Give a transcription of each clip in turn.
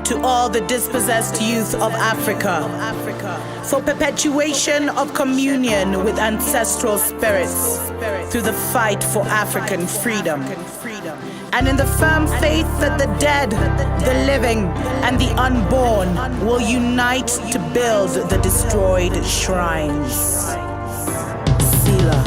to all the dispossessed youth of Africa, for perpetuation of communion with ancestral spirits through the fight for African freedom, and in the firm faith that the dead, the living, and the unborn will unite to build the destroyed shrines. Selah.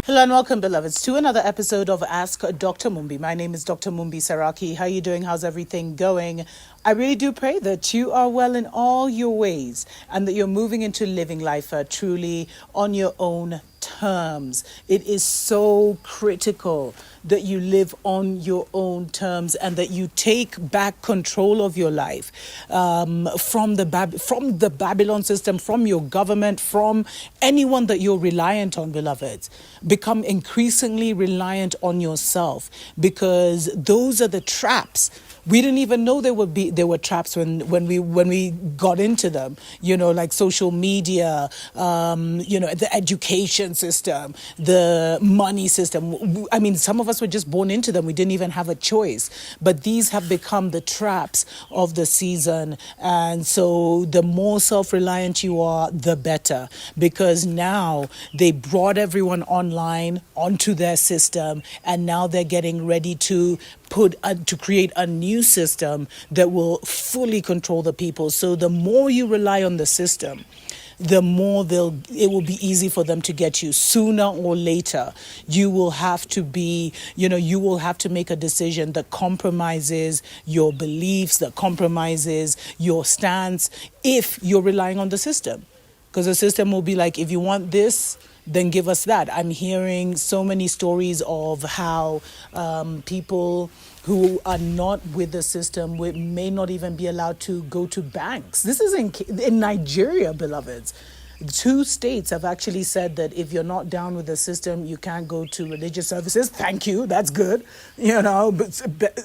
Hello and welcome, beloveds, to another episode of Ask Dr. Mumbi. My name is Dr. Mumbi Saraki. How are you doing? How's everything going? I really do pray that you are well in all your ways and that you're moving into living life truly on your own terms. It is so critical that you live on your own terms and that you take back control of your life from the Babylon system, from your government, from anyone that you're reliant on, beloveds. Become increasingly reliant on yourself, because those are the traps. We didn't even know there were traps when we got into them, like social media, the education system, the money system. I mean, some of us were just born into them. We didn't even have a choice. But these have become the traps of the season. And so the more self-reliant you are, the better, because now they brought everyone online onto their system, and now they're getting ready to create a new system that will fully control the people. So the more you rely on the system, the more it will be easy for them to get you. Sooner or later, you will have to make a decision that compromises your beliefs, that compromises your stance, if you're relying on the system. Because the system will be like, if you want this, then give us that. I'm hearing so many stories of how people who are not with the system may not even be allowed to go to banks. This is in Nigeria, beloveds. 2 states have actually said that if you're not down with the system, you can't go to religious services. Thank you. That's good.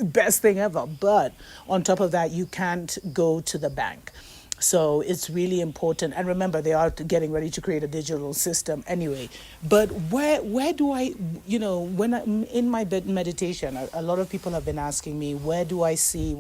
Best thing ever. But on top of that, you can't go to the bank. So it's really important. And remember, they are getting ready to create a digital system anyway. But where do I, when I'm in my meditation, a lot of people have been asking me, what do I see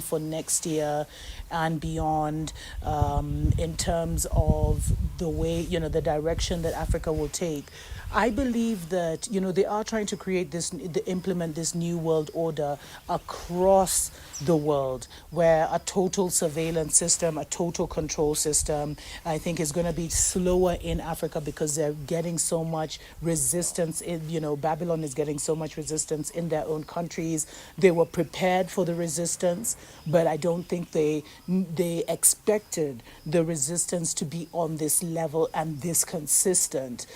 for next year and beyond, in terms of the way, the direction that Africa will take. I believe that, they are trying to implement this new world order across the world, where a total surveillance system, a total control system, I think is going to be slower in Africa because they're getting so much resistance. Babylon is getting so much resistance in their own countries. They were prepared for the resistance, but I don't think they expected the resistance to be on this level and this consistent.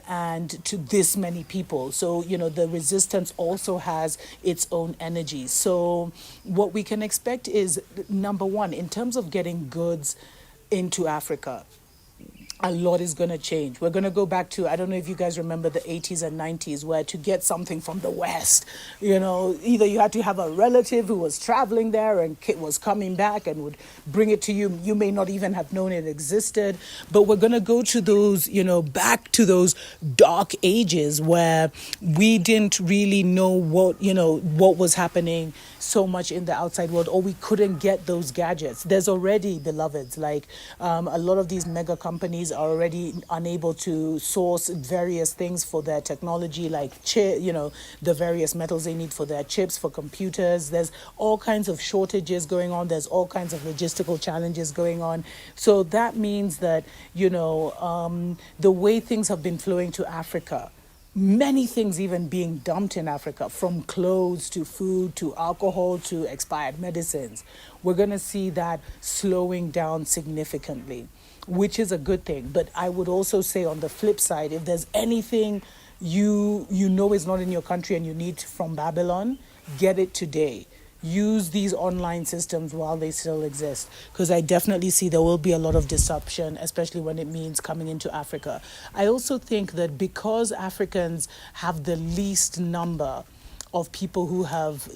And to this many people. So, the resistance also has its own energy. So what we can expect is, number one, in terms of getting goods into Africa, a lot is going to change. We're going to go back to, I don't know if you guys remember the 80s and 90s, where to get something from the West, either you had to have a relative who was traveling there and was coming back and would bring it to you. You may not even have known it existed. But we're going to go to those, back to those dark ages where we didn't really know what was happening so much in the outside world, or we couldn't get those gadgets. There's already, beloveds, like a lot of these mega companies are already unable to source various things for their technology, like the various metals they need for their chips, for computers. There's all kinds of shortages going on. There's all kinds of logistical challenges going on. So that means that, the way things have been flowing to Africa, many things even being dumped in Africa, from clothes to food to alcohol to expired medicines. We're going to see that slowing down significantly, which is a good thing. But I would also say, on the flip side, if there's anything you know is not in your country and you need from Babylon, get it today. Use these online systems while they still exist, because I definitely see there will be a lot of disruption, especially when it means coming into Africa. I also think that because Africans have the least number of people who have,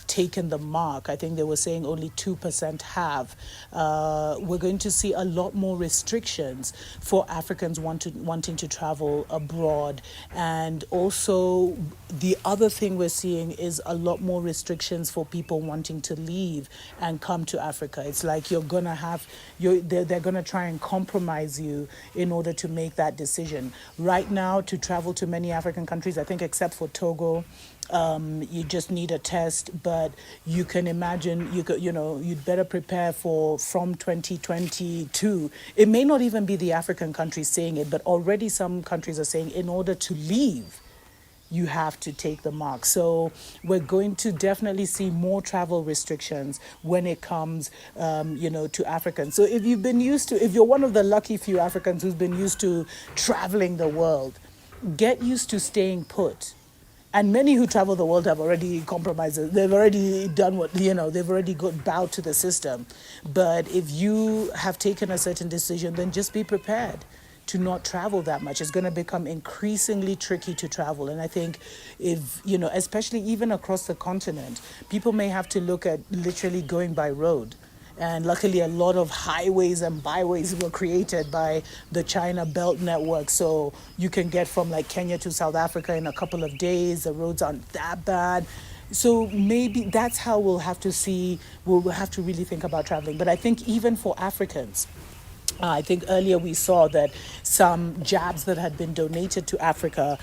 taken the mark. I think they were saying only 2% have. We're going to see a lot more restrictions for Africans wanting to travel abroad. And also, the other thing we're seeing is a lot more restrictions for people wanting to leave and come to Africa. It's like they're going to try and compromise you in order to make that decision. Right now, to travel to many African countries, I think except for Togo, you just need a test, but you can imagine you'd better prepare from 2022. It may not even be the African countries saying it, but already some countries are saying in order to leave, you have to take the mark. So we're going to definitely see more travel restrictions when it comes, to Africans. So if you're one of the lucky few Africans who's been used to traveling the world, get used to staying put. And many who travel the world have already compromised. They've already done they've already bowed to the system. But if you have taken a certain decision, then just be prepared to not travel that much. It's going to become increasingly tricky to travel. And I think especially even across the continent, people may have to look at literally going by road. And luckily, a lot of highways and byways were created by the China Belt Network. So you can get from like Kenya to South Africa in a couple of days. The roads aren't that bad. So maybe that's how we'll have to really think about traveling. But I think even for Africans, I think earlier we saw that some jabs that had been donated to Africa,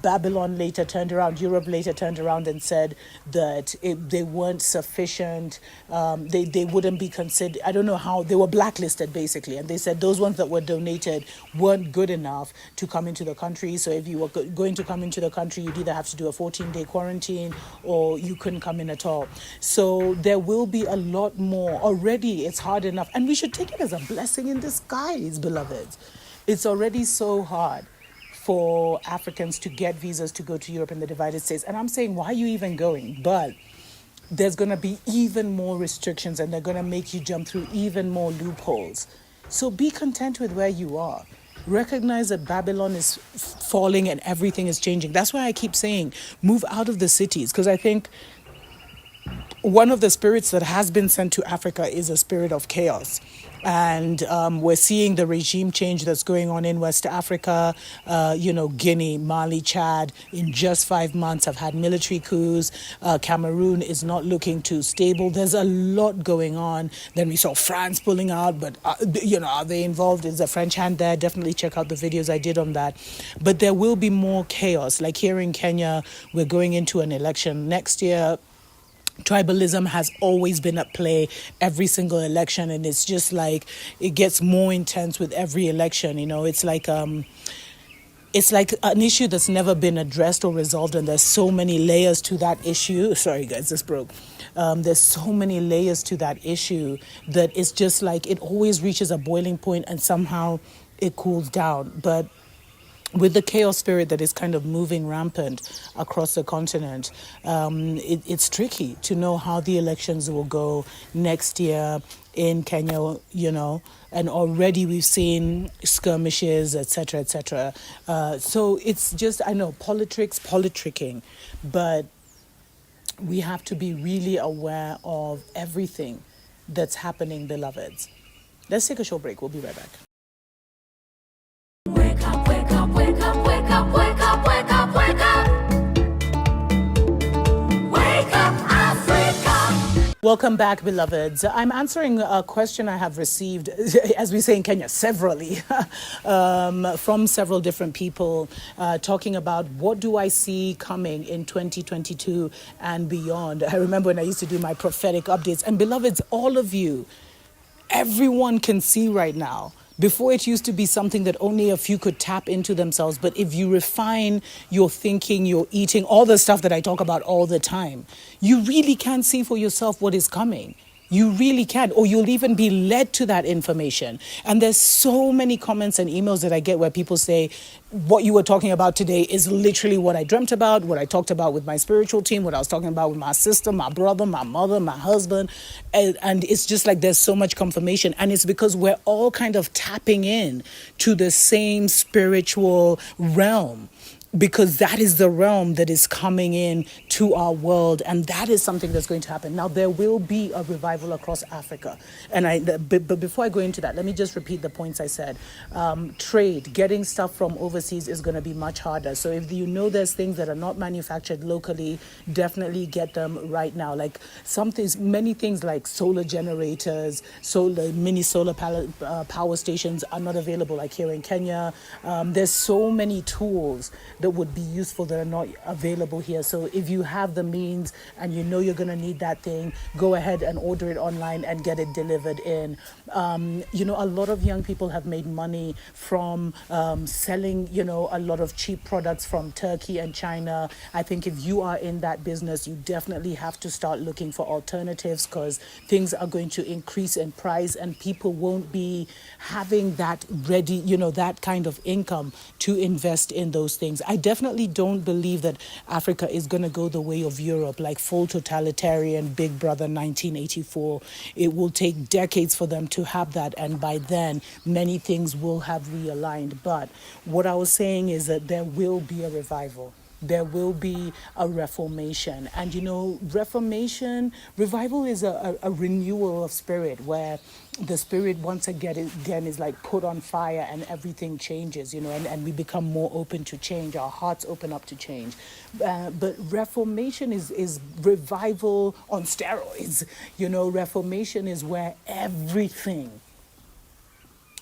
Babylon later turned around, Europe later turned around and said that they weren't sufficient. They wouldn't be considered, I don't know how, they were blacklisted basically. And they said those ones that were donated weren't good enough to come into the country. So if you were going to come into the country, you'd either have to do a 14-day quarantine or you couldn't come in at all. So there will be a lot more. Already it's hard enough. And we should take it as a blessing in disguise, beloveds. It's already so hard for Africans to get visas to go to Europe and the divided states. And I'm saying, why are you even going? But there's going to be even more restrictions and they're going to make you jump through even more loopholes. So be content with where you are. Recognize that Babylon is falling and everything is changing. That's why I keep saying, move out of the cities. Because I think one of the spirits that has been sent to Africa is a spirit of chaos. And we're seeing the regime change that's going on in West Africa, Guinea, Mali, Chad. In just 5 months have had military coups. Cameroon is not looking too stable. There's a lot going on. Then we saw France pulling out, but, are they involved? Is the French hand there? Definitely check out the videos I did on that. But there will be more chaos. Like here in Kenya, we're going into an election next year. Tribalism has always been at play every single election, and it's just like it gets more intense with every election. It's like an issue that's never been addressed or resolved, and there's so many layers to that issue. Sorry guys, this broke. There's so many layers to that issue that it's just like it always reaches a boiling point and somehow it cools down. But with the chaos spirit that is kind of moving rampant across the continent, it's tricky to know how the elections will go next year in Kenya, and already we've seen skirmishes, etc., etc. So it's just, I know, politicking, but we have to be really aware of everything that's happening, beloveds. Let's take a short break. We'll be right back. Wake up, wake up, wake up, wake up, wake up, wake up, wake up. Wake up, Africa. Welcome back, beloveds. I'm answering a question I have received, as we say in Kenya, severally, from several different people, talking about what do I see coming in 2022 and beyond. I remember when I used to do my prophetic updates. And beloveds, all of you, everyone can see right now. Before, it used to be something that only a few could tap into themselves. But if you refine your thinking, your eating, all the stuff that I talk about all the time, you really can see for yourself what is coming. You really can, or you'll even be led to that information. And there's so many comments and emails that I get where people say, what you were talking about today is literally what I dreamt about, what I talked about with my spiritual team, what I was talking about with my sister, my brother, my mother, my husband. And it's just like there's so much confirmation. And it's because we're all kind of tapping in to the same spiritual realm. because that is the realm that is coming in to our world, and that is something that's going to happen. Now there will be a revival across Africa, and but before I go into that, let me just repeat the points I said. Trade, getting stuff from overseas is going to be much harder. So if you know there's things that are not manufactured locally, definitely get them right now. Like many things like solar generators, mini solar power stations are not available like here in Kenya. There's so many tools that would be useful that are not available here. So if you have the means and you know you're going to need that thing, go ahead and order it online and get it delivered in. A lot of young people have made money from selling, a lot of cheap products from Turkey and China. I think if you are in that business, you definitely have to start looking for alternatives, because things are going to increase in price and people won't be having that ready, that kind of income to invest in those things. I definitely don't believe that Africa is going to go the way of Europe, like full totalitarian Big Brother 1984. It will take decades for them to have that, and by then many things will have realigned. But what I was saying is that there will be a revival. There will be a reformation. And revival is a renewal of spirit, where the spirit once again is like put on fire and everything changes, and we become more open to change. Our hearts open up to change. But reformation is revival on steroids. Reformation is where everything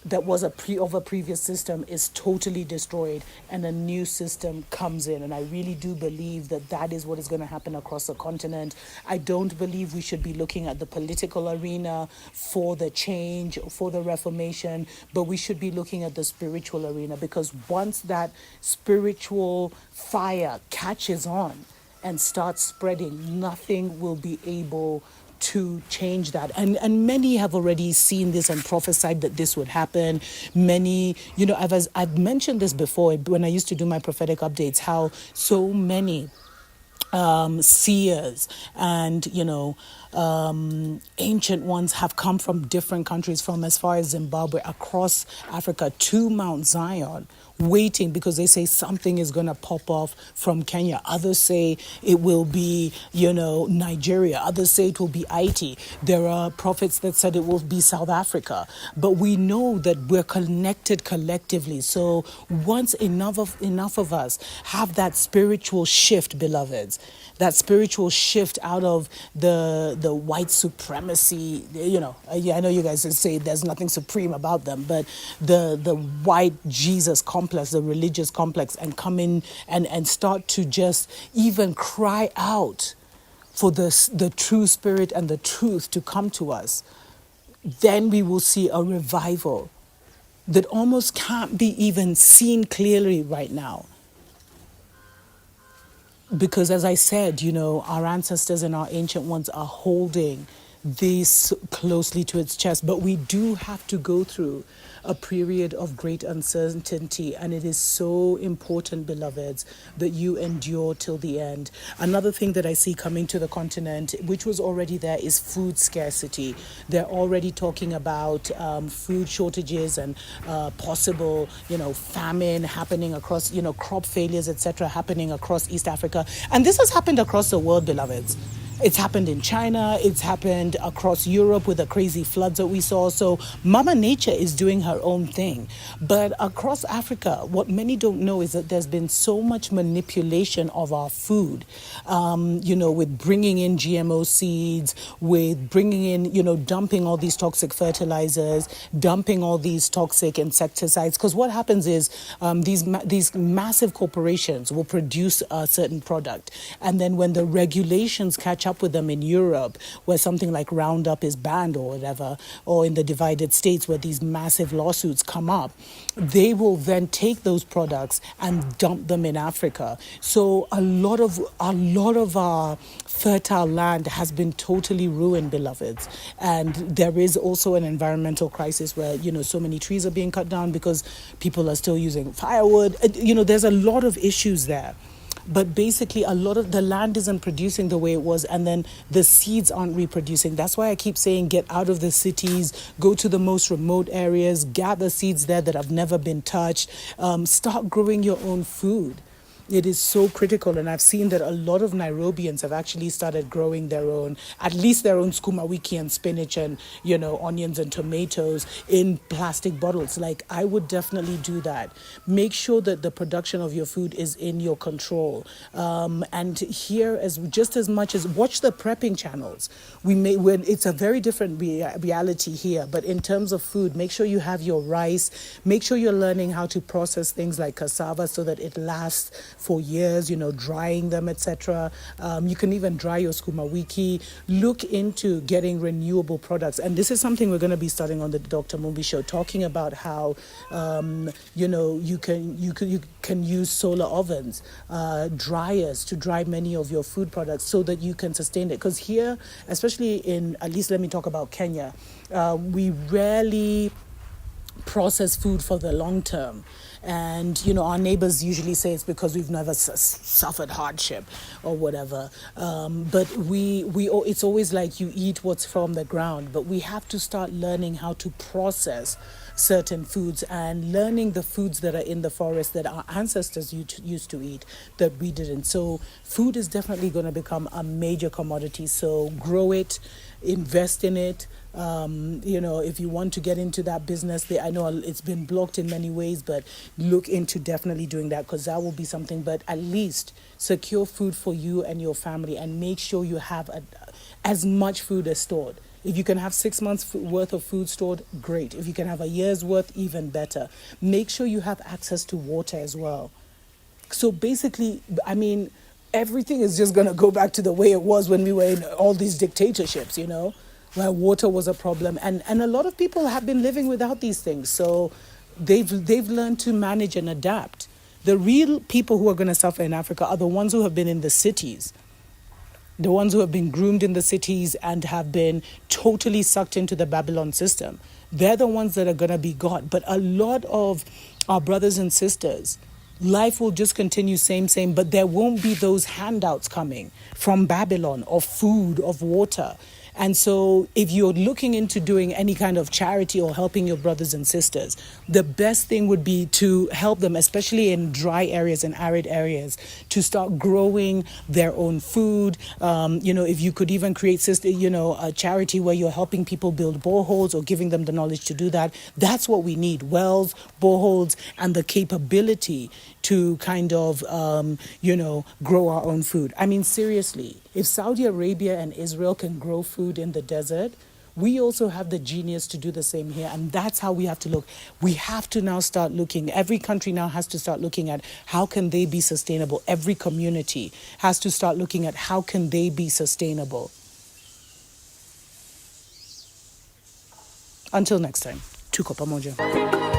that was of a previous system is totally destroyed and a new system comes in. And I really do believe that is what is going to happen across the continent. I don't believe we should be looking at the political arena for the change, for the reformation, but we should be looking at the spiritual arena, because once that spiritual fire catches on and starts spreading, nothing will be able to change that. And many have already seen this and prophesied that this would happen. Many, I've mentioned this before when I used to do my prophetic updates, how so many seers and ancient ones have come from different countries, from as far as Zimbabwe, across Africa to Mount Zion, waiting, because they say something is going to pop off from Kenya. Others say it will be, Nigeria. Others say it will be Haiti. There are prophets that said it will be South Africa. But we know that we're connected collectively. So once enough of us have that spiritual shift, beloveds, that spiritual shift out of the white supremacy, I know you guys say there's nothing supreme about them, but the white Jesus complex, the religious complex, and come in and start to just even cry out for the true spirit and the truth to come to us, then we will see a revival that almost can't be even seen clearly right now. Because as I said, our ancestors and our ancient ones are holding this closely to its chest. But we do have to go through a period of great uncertainty. And it is so important, beloveds, that you endure till the end. Another thing that I see coming to the continent, which was already there, is food scarcity. They're already talking about food shortages and possible, famine happening across, crop failures, etc., happening across East Africa. And this has happened across the world, beloveds. It's happened in China. It's happened across Europe with the crazy floods that we saw. So Mama Nature is doing her own thing. But across Africa, what many don't know is that there's been so much manipulation of our food, with bringing in GMO seeds, with bringing in, dumping all these toxic fertilizers, dumping all these toxic insecticides. Because what happens is these massive corporations will produce a certain product. And then when the regulations catch up with them in Europe, where something like Roundup is banned or whatever, or in the divided states where these massive lawsuits come up, they will then take those products and dump them in Africa. So a lot of our fertile land has been totally ruined, beloveds. And there is also an environmental crisis where, so many trees are being cut down because people are still using firewood. There's a lot of issues there. But basically, a lot of the land isn't producing the way it was, and then the seeds aren't reproducing. That's why I keep saying get out of the cities, go to the most remote areas, gather seeds there that have never been touched, start growing your own food. It is so critical, and I've seen that a lot of Nairobians have actually started growing their own, at least their own skuma wiki and spinach and, onions and tomatoes in plastic bottles. Like, I would definitely do that. Make sure that the production of your food is in your control. And here, just as much as watch the prepping channels. When it's a very different reality here, but in terms of food, make sure you have your rice. Make sure you're learning how to process things like cassava so that it lasts for years, drying them, etc. You can even dry your skuma wiki. Look into getting renewable products. And this is something we're going to be starting on the Dr. Mumbi show, talking about how, you can use solar ovens, dryers to dry many of your food products so that you can sustain it. Because here, especially at least let me talk about Kenya, we rarely process food for the long term. And, our neighbors usually say it's because we've never suffered hardship or whatever. But it's always like you eat what's from the ground. But we have to start learning how to process certain foods and learning the foods that are in the forest that our ancestors used to eat that we didn't. So food is definitely going to become a major commodity. So grow it, invest in it. If you want to get into that business, I know it's been blocked in many ways, but look into definitely doing that, because that will be something. But at least secure food for you and your family, and make sure you have as much food as stored. If you can have 6 months worth of food stored, great. If you can have a year's worth, even better. Make sure you have access to water as well. So basically, everything is just going to go back to the way it was when we were in all these dictatorships, where water was a problem. And a lot of people have been living without these things. So they've learned to manage and adapt. The real people who are going to suffer in Africa are the ones who have been in the cities. The ones who have been groomed in the cities and have been totally sucked into the Babylon system. They're the ones that are going to be got. But a lot of our brothers and sisters, life will just continue same, but there won't be those handouts coming from Babylon of food, of water. And so if you're looking into doing any kind of charity or helping your brothers and sisters, the best thing would be to help them, especially in dry areas and arid areas, to start growing their own food. If you could even create a charity where you're helping people build boreholes or giving them the knowledge to do that. That's what we need: wells, boreholes, and the capability to kind of, grow our own food. Seriously, if Saudi Arabia and Israel can grow food in the desert, we also have the genius to do the same here. And that's how we have to look. We have to now start looking. Every country now has to start looking at how can they be sustainable. Every community has to start looking at how can they be sustainable. Until next time, tuko pamoja.